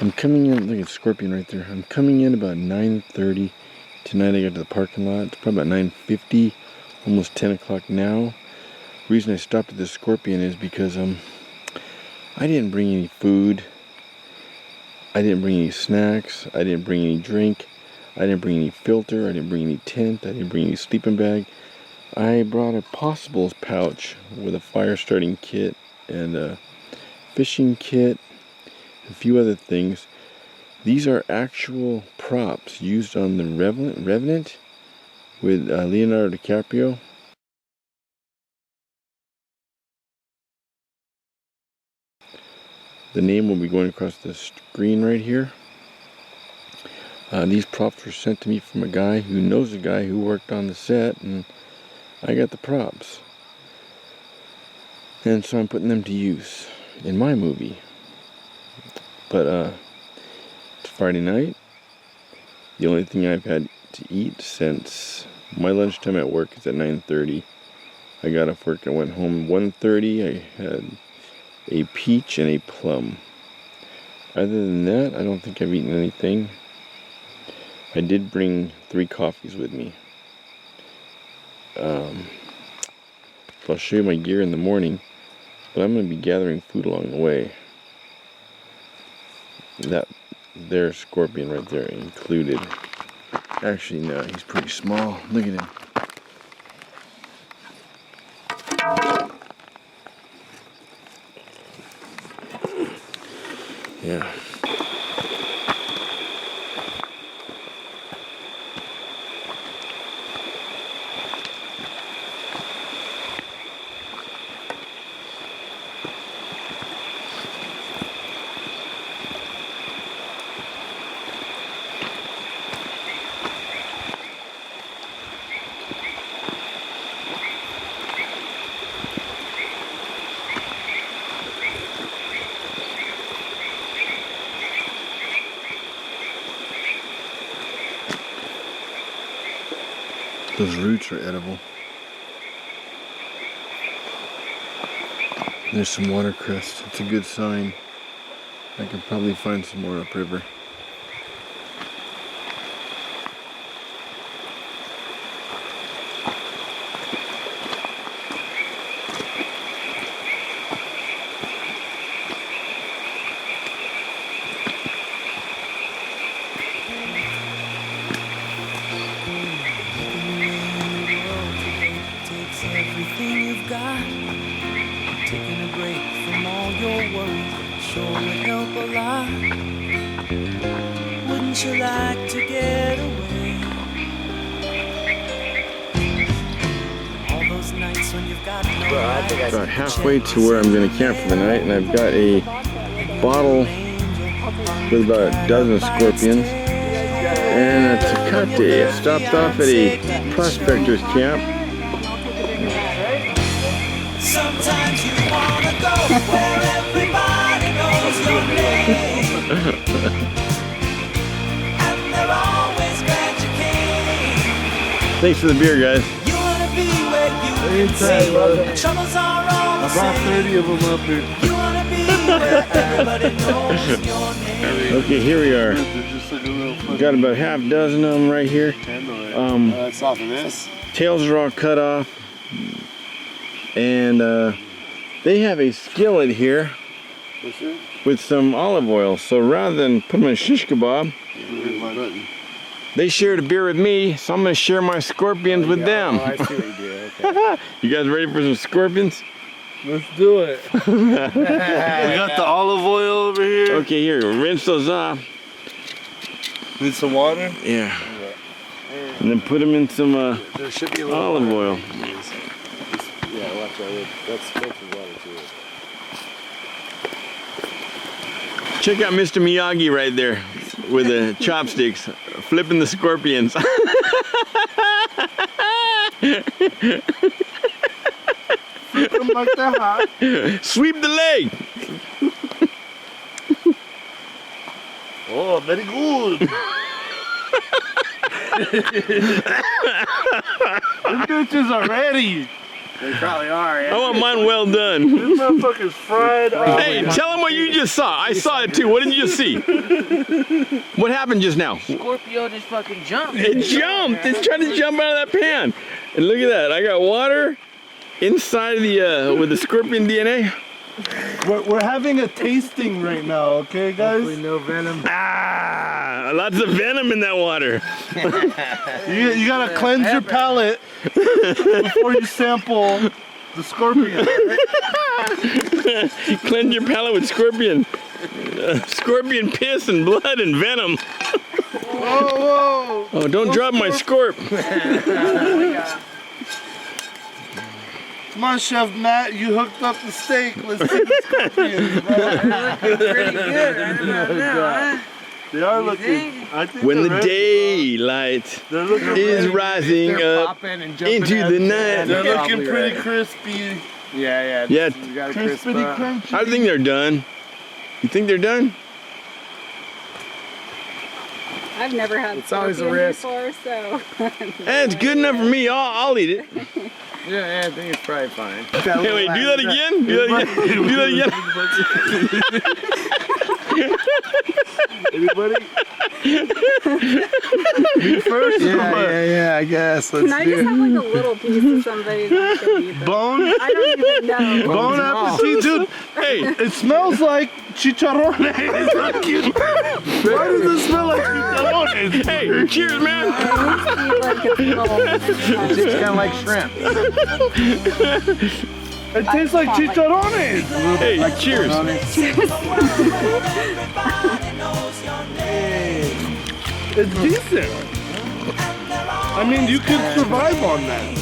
I'm coming in, look at Scorpion right there. I'm coming in about 9:30. Tonight I got to the parking lot. It's probably about 9:50, almost 10 o'clock now. The reason I stopped at the Scorpion is because I didn't bring any food. I didn't bring any snacks. I didn't bring any drink. I didn't bring any filter. I didn't bring any tent. I didn't bring any sleeping bag. I brought a possibles pouch with a fire starting kit and a fishing kit, a few other things. These are actual props used on the Revenant with Leonardo DiCaprio. The name will be going across the screen right here. These props were sent to me from a guy who knows a guy who worked on the set, and I got the props. And so I'm putting them to use in my movie. But it's Friday night. The only thing I've had to eat since my lunchtime at work is at 9:30. I got off work and went home 1:30. I had a peach and a plum. Other than that, I don't think I've eaten anything. I did bring 3 coffees with me. So I'll show you my gear in the morning, but I'm going to be gathering food along the way. That there's Scorpion right there included. Actually, no, he's pretty small. Look at him. Yeah. Those roots are edible. There's some watercress. It's a good sign. I can probably find some more upriver. Everything you've got, taking a break from all your worries, sure would help a lot. Wouldn't you like to get away? All those nights when you've got no lights. About halfway to where I'm going to camp for the night, and I've got a bottle with about a dozen scorpions and a tecate. I stopped off at a prospectors camp. Sometimes you wanna go where everybody knows your name, and they're always glad you came. Thanks for the beer, guys. You wanna be where you can see the troubles are all the same. I brought 30 of them up here. You wanna be where everybody knows your name. Okay, here we are. Just like a little Got about half dozen of them right here. that's off of this. Tails are all cut off. And they have a skillet here with some olive oil. So rather than put them in a shish kebab, they shared a beer with me, so I'm going to share my scorpions with them. Oh, I see what you do. Okay. You guys ready for some scorpions? Let's do it. We got the olive oil over here. Okay, here, rinse those off. Need some water? Yeah. And then put them in some There should be a little olive oil. Yeah, watch out. That's filtered water too. Check out Mr. Miyagi right there with the chopsticks, flipping the scorpions. Flip them like they're hot. Sweep the leg. Oh, very good. Them bitches are ready. They probably are, I want mine well done. This motherfucker's fried. Hey, tell them what you just saw. I saw it too. What did you just see? What happened just now? Scorpio just fucking jumped. It jumped. It's trying to jump out of that pan. And look at that. I got water inside the with the scorpion DNA. We're having a tasting right now, okay, guys? Hopefully no venom. Ah, lots of venom in that water. You gotta cleanse your palate before you sample the scorpion. Cleanse your palate with scorpion. Scorpion piss and blood and venom. Whoa, whoa! Oh, don't drop my scorp. Come on, Chef Matt, you hooked up the steak. Let's see the scorpions, bro. Pretty good right about now, huh? They are You looking. think? I think When they're the ready. daylight They're looking is ready. rising up into the night. They're looking pretty crispy. Yeah. Yeah. You gotta crisp Crispity up. crunchy. I think they're done. You think they're done? I've never had It's always a scorpion risk. before, so. It's good enough for me. I'll eat it. Yeah, I think it's probably fine. Hey, wait, do that again? Do that again? Do that again? Anybody? Me first? Yeah, I guess. Can I just have like a little piece of somebody that's gonna eat them? Bone? I don't even know. Bon appetit, dude. Hey, It smells like chicharrones. Why does it smell like chicharrones? hey, cheers, man. It's just kind of like shrimp. It tastes like chicharrones. Hey, cheers. It's decent. I mean, you could survive on that.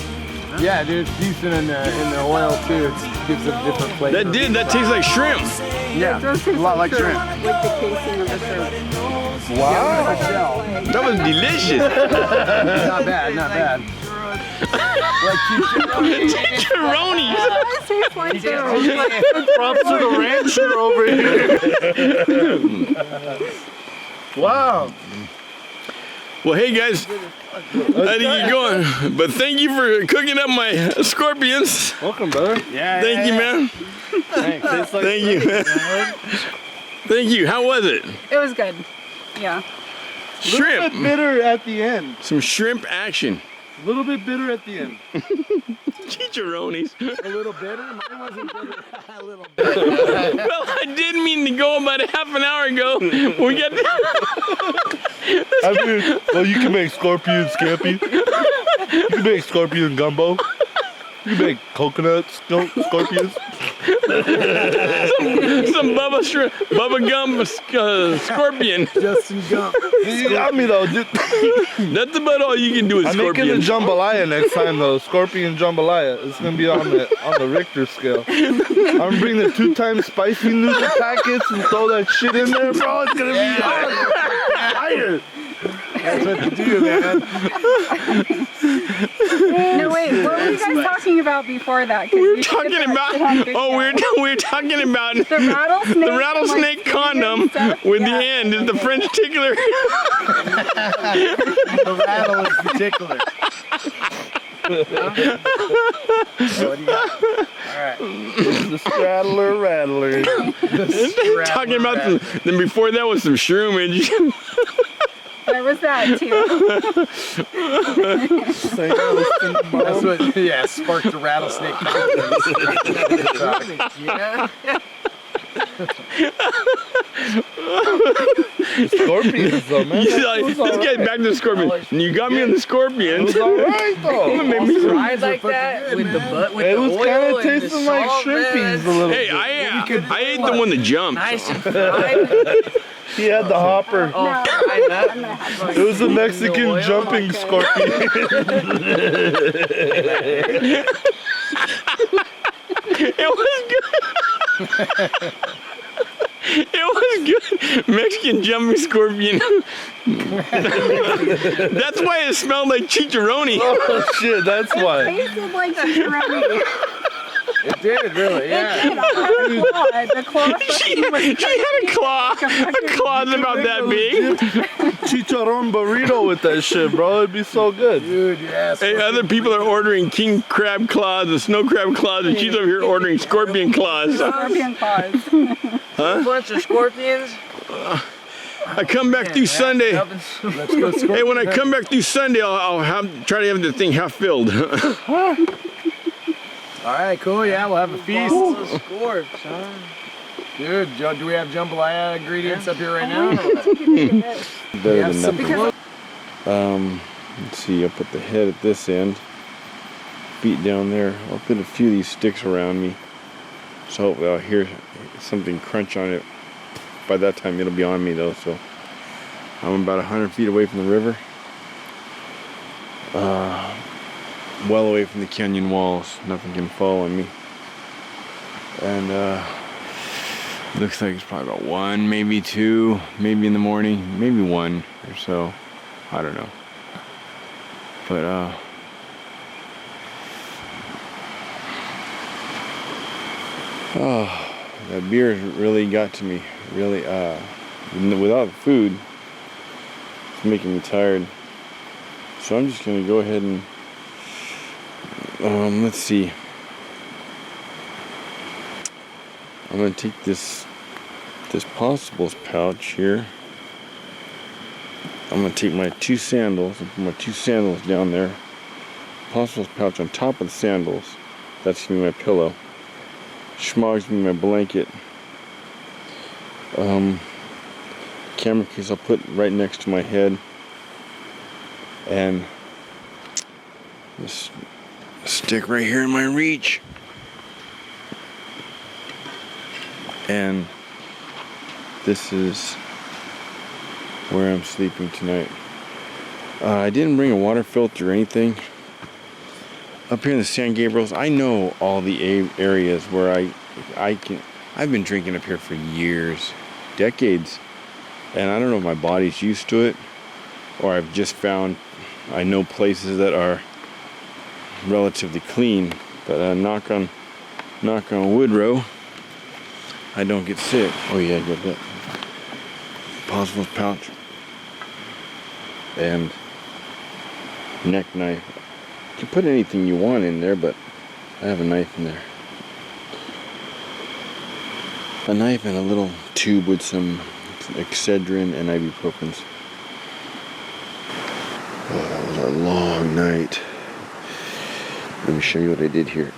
Yeah, dude, it's decent in the oil too. It gives it a different flavor. That tastes like shrimp. Yeah, a lot like shrimp. Like the casing of the shrimp. Wow. That was delicious. Not bad, not bad. Like Chicharrones. It tastes like those. Props to the rancher over here. Wow. Well, hey guys, I think you're going, but thank you for cooking up my scorpions. Welcome, brother. Thank you, man. Tastes like Thank you, man. Thank you. How was it? It was good. Yeah. A little bit Shrimp. bitter at the end. Some shrimp action. A little bit bitter at the end. Chicharrones. a little bitter. Mine wasn't bitter. A little Well, I did mean to go about a half an hour ago. We got. I mean, well, you can make scorpion scampi. You can make scorpion gumbo. You can make coconut scorpions. Some Bubba Gum scorpion. Justin Gump. You got me though, dude. That's about all you can do with I'm making a scorpions. jambalaya next time though. Scorpion jambalaya. It's gonna be on the Richter scale. I'm gonna bring the 2 times spicy noodle packets and throw that shit in there, bro. It's gonna be fire. That's what to do, man. No, wait. What were you guys talking about before that? 'Cause We were you talking said about. that on video. Oh, we were talking about the rattlesnake. the rattlesnake and, like, condom stuff. with the Yeah. end is the French tickler. The rattle is particular. What do you got? Alright. The straddler rattler. Talking about then before that was some shroomage. There was that too. That's what, yeah, sparked the rattlesnake. Yeah. Scorpions though, man. Let's get back to the scorpion. You got me on the scorpion. It was alright though. Made me- Fries like that with the butt, with It the was oil kind of and the tasting like salt, man, shrimpies a little Hey, bit. I ate the one that jumped. nice and fried. He had the hopper. Oh, No. fried up. I'm gonna have one. It was a Mexican oil. jumping Okay. scorpion. It was good. It was good. Mexican jumping scorpion. That's why it smelled like chicharrone. Oh shit, that's why. Tasted like chicharrone. It did, really, yeah. The claw. She had a claw. A claw's about that big. Chicharron burrito with that shit, bro. It'd be so good. Dude, yes. Hey, other people are ordering king crab claws and snow crab claws, and she's over here ordering scorpion claws. Scorpion claws. A bunch of scorpions. I come back through Sunday. Let's go scorpion. Hey, when I come back through Sunday, I'll try to have the thing half filled. All right, cool. Yeah, we'll have a feast. Balls of scorps, huh? Dude, do we have jambalaya ingredients up here right now? Or what? Better have than some nothing. Let's see. I'll put the head at this end, feet down there. I'll put a few of these sticks around me, so hopefully I'll hear something crunch on it. By that time, it'll be on me though. So I'm about 100 feet away from the river. Well away from the canyon walls. Nothing can fall on me. And looks like it's probably about 1, maybe 2, maybe in the morning, maybe 1 or so. I don't know. But oh, that beer really got to me. Really, without food, it's making me tired. So I'm just gonna go ahead and let's see. I'm gonna take this possibles pouch here. I'm gonna take my 2 sandals and put my 2 sandals down there. Possibles pouch on top of the sandals. That's gonna be my pillow. Schmog's gonna be my blanket. Camera case I'll put right next to my head. And this stick right here in my reach. And this is where I'm sleeping tonight. I didn't bring a water filter or anything. Up here in the San Gabriels, I know all the areas where I've been drinking up here for years, decades. And I don't know if my body's used to it or I've just found I know places that are relatively clean, but knock on wood, I don't get sick. Oh yeah, I got that possible pouch and neck knife. You can put anything you want in there, but I have a knife in there. A knife and a little tube with some Excedrin and ibuprofens. Oh, that was a long night. Let me show you what I did here.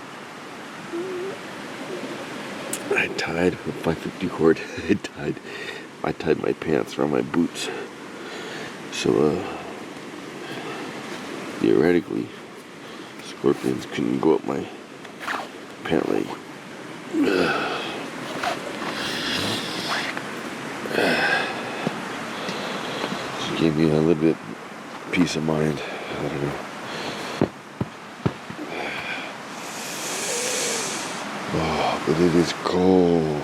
I tied a 550 cord. I tied my pants around my boots. So theoretically, scorpions couldn't go up my pant leg. Just gave me a little bit peace of mind. I don't know. Oh, but it is cold.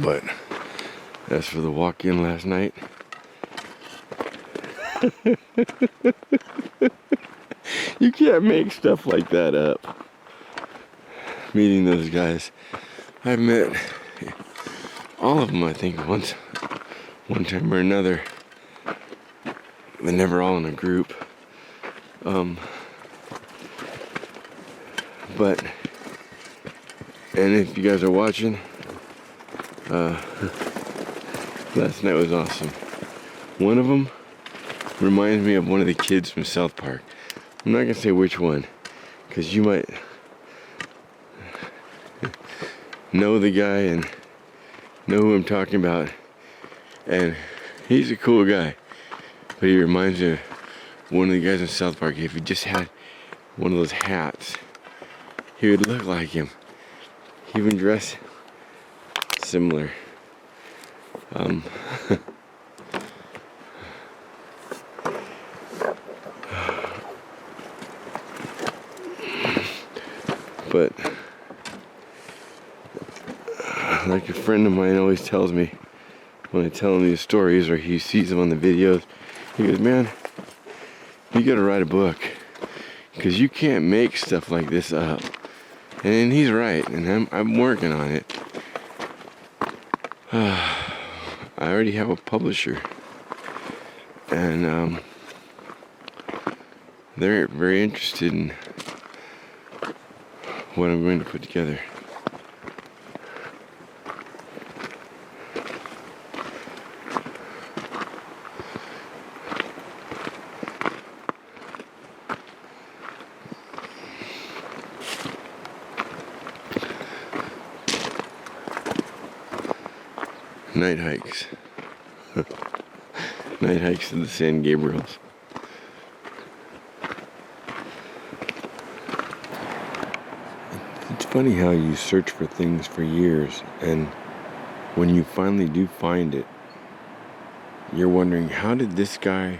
But as for the walk-in last night, you can't make stuff like that up. Meeting those guys, I've met all of them, I think, one time or another. They're never all in a group. But, and if you guys are watching, last night was awesome. One of them reminds me of one of the kids from South Park. I'm not gonna say which one, because you might know the guy and know who I'm talking about. And he's a cool guy, but he reminds me of one of the guys in South Park. If he just had one of those hats, he would look like him. He even dressed similar. But like a friend of mine always tells me when I tell him these stories or he sees them on the videos, he goes, man, you gotta write a book because you can't make stuff like this up. And he's right, and I'm working on it. I already have a publisher, and they're very interested in what I'm going to put together. Night hikes. Night hikes to the San Gabriels. It's funny how you search for things for years, and when you finally do find it, you're wondering, how did this guy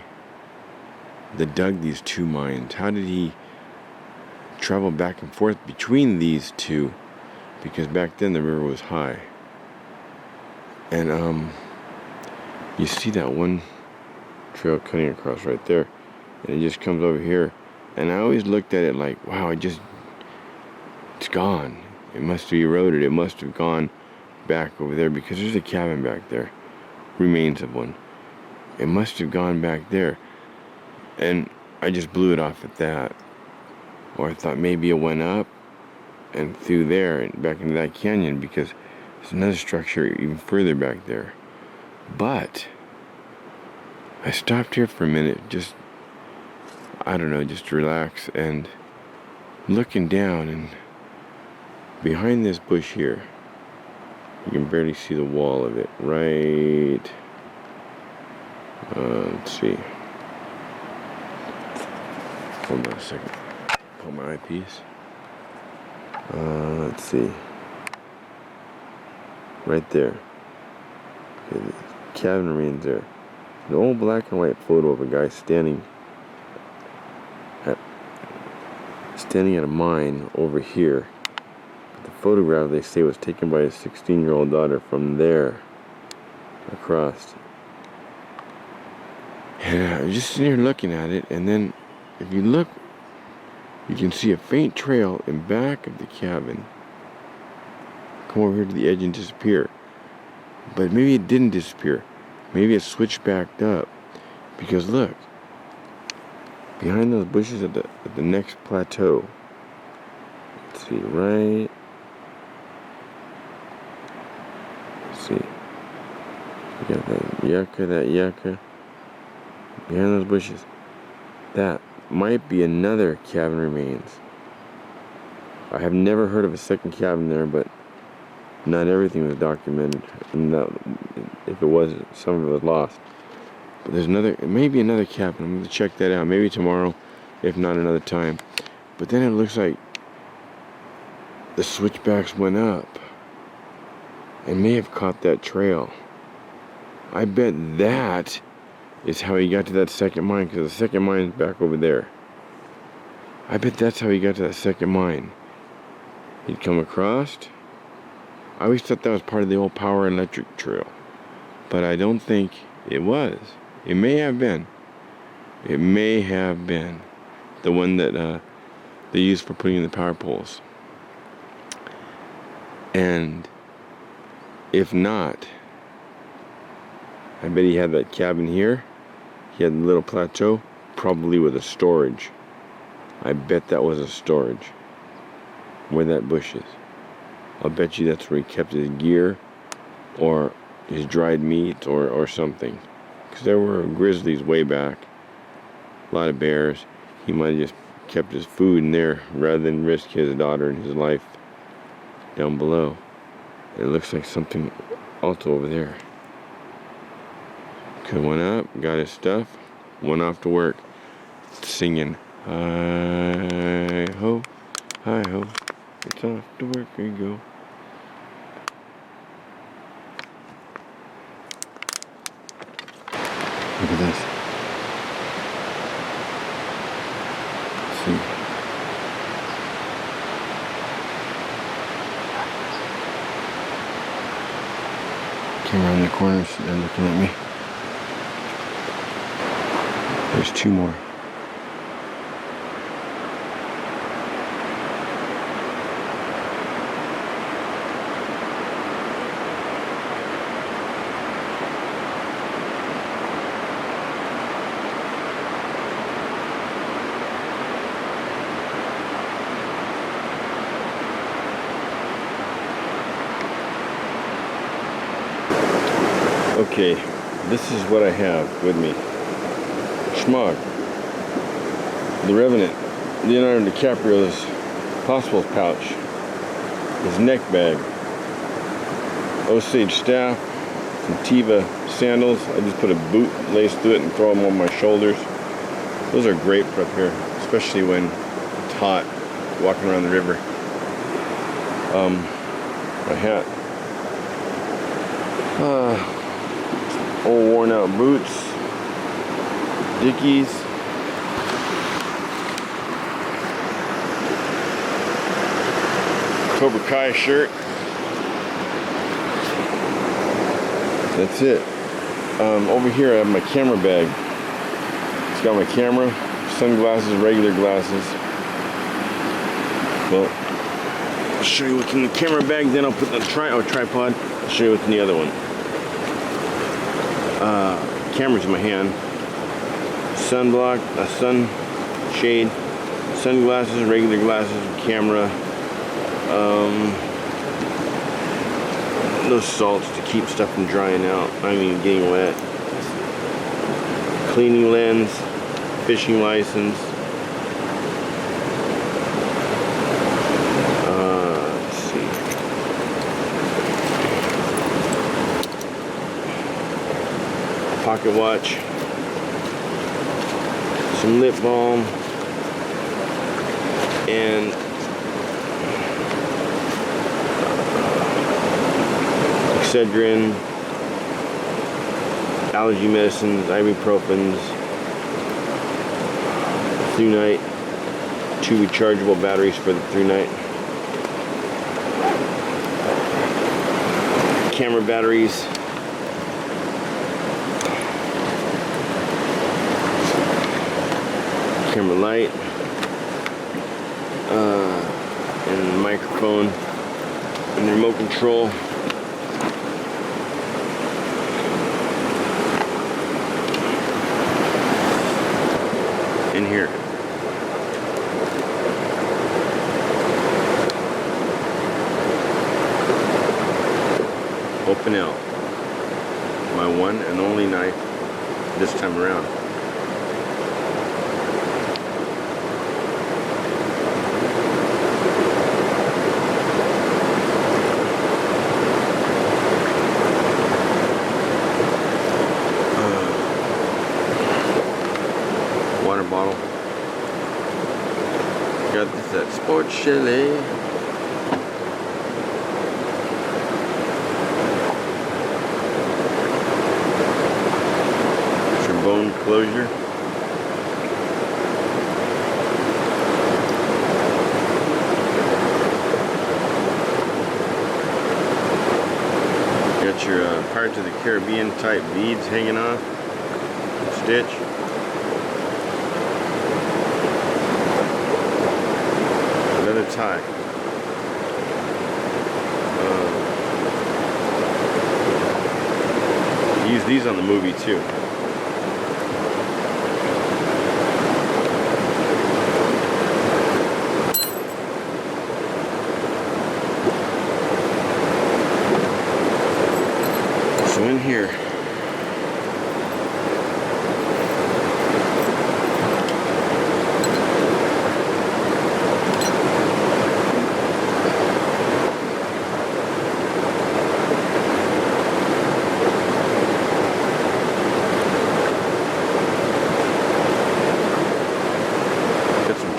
that dug these two mines, how did he travel back and forth between these two? Because back then the river was high. And you see that one trail cutting across right there, and it just comes over here. And I always looked at it like, wow, it's gone. It must be eroded. It must have gone back over there because there's a cabin back there, remains of one. It must have gone back there. And I just blew it off at that. Or I thought maybe it went up and through there and back into that canyon because there's another structure even further back there. But I stopped here for a minute, just, I don't know, just to relax, and looking down, and behind this bush here, you can barely see the wall of it, right, let's see, hold on a second, pull my eyepiece, let's see, right there. Okay, the cabin remains there. An old black and white photo of a guy standing at a mine over here. But the photograph, they say, was taken by his 16-year-old daughter from there across. And I was just sitting here looking at it, and then if you look, you can see a faint trail in back of the cabin come over here to the edge and disappear. But maybe it didn't disappear. Maybe it switched back up. Because look, behind those bushes at the next plateau. Let's see, right. Let's see. You got that yucca. Behind those bushes. That might be another cabin remains. I have never heard of a second cabin there, but not everything was documented. And if it was, some of it was lost. But there's maybe another cabin. I'm going to check that out. Maybe tomorrow, if not another time. But then it looks like the switchbacks went up and may have caught that trail. I bet that is how he got to that second mine, because the second mine is back over there. I bet that's how he got to that second mine. He'd come across. I always thought that was part of the old power and electric trail, but I don't think it was. It may have been. It may have been the one that they used for putting in the power poles. And if not, I bet he had that cabin here. He had a little plateau, probably with a storage. I bet that was a storage where that bush is. I'll bet you that's where he kept his gear or his dried meat or something. Because there were grizzlies way back, a lot of bears. He might have just kept his food in there rather than risk his daughter and his life down below. And it looks like something also over there. Okay, went up, got his stuff, went off to work, singing, hi ho, it's off to work we go. Look at this. Let's see. Came around the corner, so they're looking at me. There's two more. Okay, this is what I have with me. Schmog, the Revenant, Leonardo DiCaprio's Possibles pouch, his neck bag, Osage staff, some Tiva sandals. I just put a boot lace through it and throw them on my shoulders. Those are great for up here, especially when it's hot, walking around the river. My hat. Old worn out boots, Dickies, Cobra Kai shirt. That's it. Over here I have my camera bag. It's got my camera, sunglasses, regular glasses. Well, I'll show you what's in the camera bag, then I'll put the tripod. I'll show you what's in the other one. Camera's in my hand. Sunblock, a sunshade, sunglasses, regular glasses, camera. No salts to keep stuff from drying out, not even getting wet. Cleaning lens, fishing license. Let's see. Pocket watch. Some lip balm. And Excedrin, allergy medicines, ibuprofens, through night, 2 rechargeable batteries for the through night, camera batteries, camera light, and the microphone, and the remote control. In here. Open out. My one and only knife this time around. Water bottle. Got this at Sports Chalet. It's your bone closure. Got your Pirates of the Caribbean type beads hanging off. Stitch. Tie. Use these on the movie too. So in here,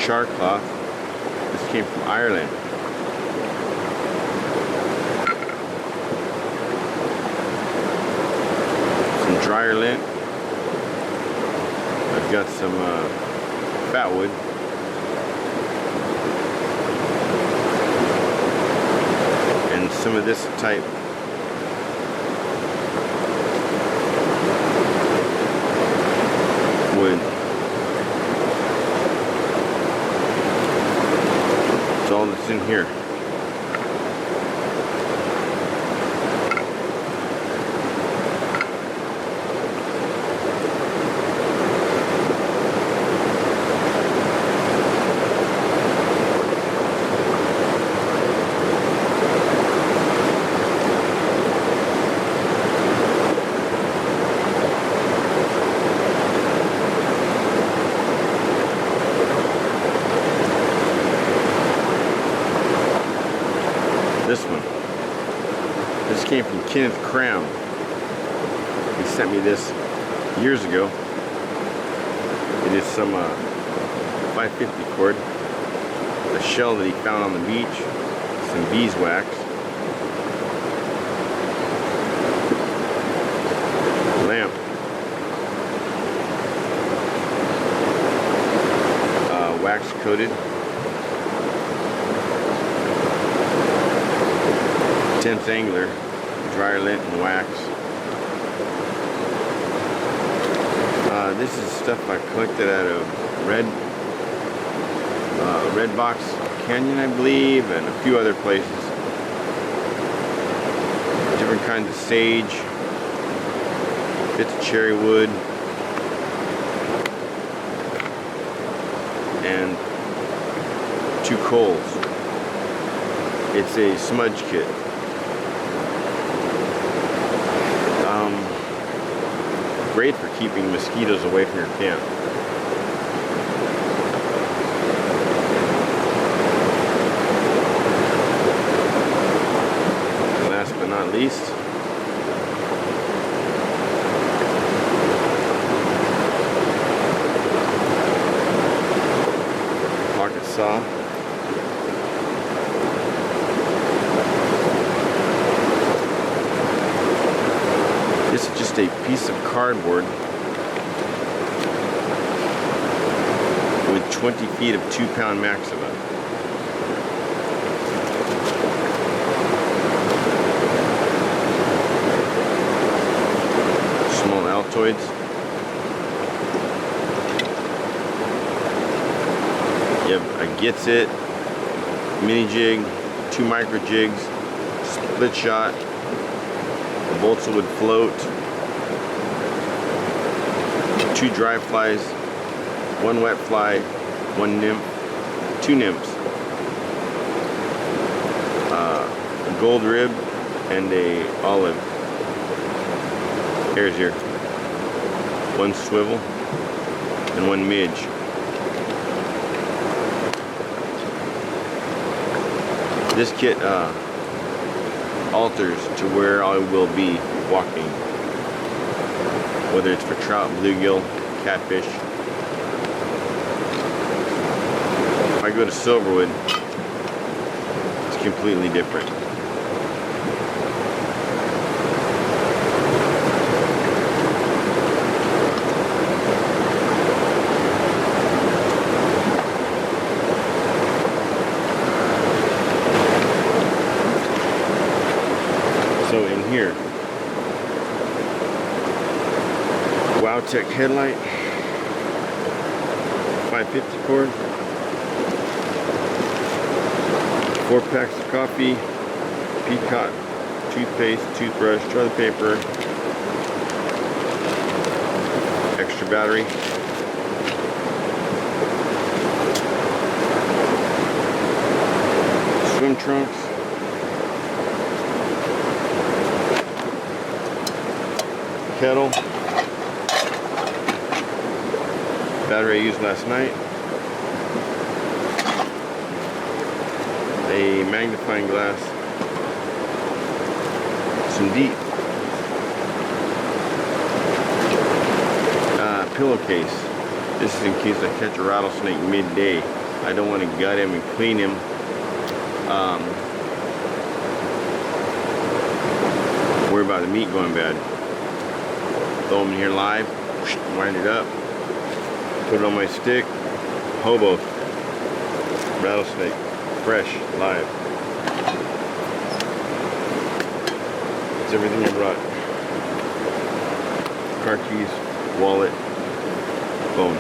char cloth. This came from Ireland. Some dryer lint. I've got some fat wood. And some of this type That's all that's in here. This one. This came from Kenneth Cram. He sent me this years ago. It is some 550 cord, a shell that he found on the beach, some beeswax, lamp, wax coated, 10th angler, dryer lint and wax. This is stuff I collected out of Red Box Canyon, I believe, and a few other places. Different kinds of sage, bits of cherry wood, and 2 coals. It's a smudge kit. Great for keeping mosquitoes away from your camp. And last but not least, pocket saw. This is just a piece of cardboard with 20 feet of 2-pound maxima. Small Altoids. You have a Gets It, mini jig, 2 micro jigs, split shot, a balsa wood float, 2 dry flies, 1 wet fly, 1 nymph, 2 nymphs, a gold rib, and a olive. Here's here. 1 swivel and 1 midge. This kit alters to where I will be walking, whether it's for trout, bluegill, catfish. If I go to Silverwood, it's completely different. So in here, Wowtech headlight, 550 cord, 4 packs of coffee, Peacock toothpaste, toothbrush, toilet paper, extra battery, swim trunks, kettle, battery I used last night, a magnifying glass, some deep, pillowcase. This is in case I catch a rattlesnake midday. I don't want to gut him and clean him. Worry about the meat going bad. Throw them in here live, wind it up, put it on my stick, hobo, rattlesnake, fresh, live. It's everything I brought. Car keys, wallet, phone.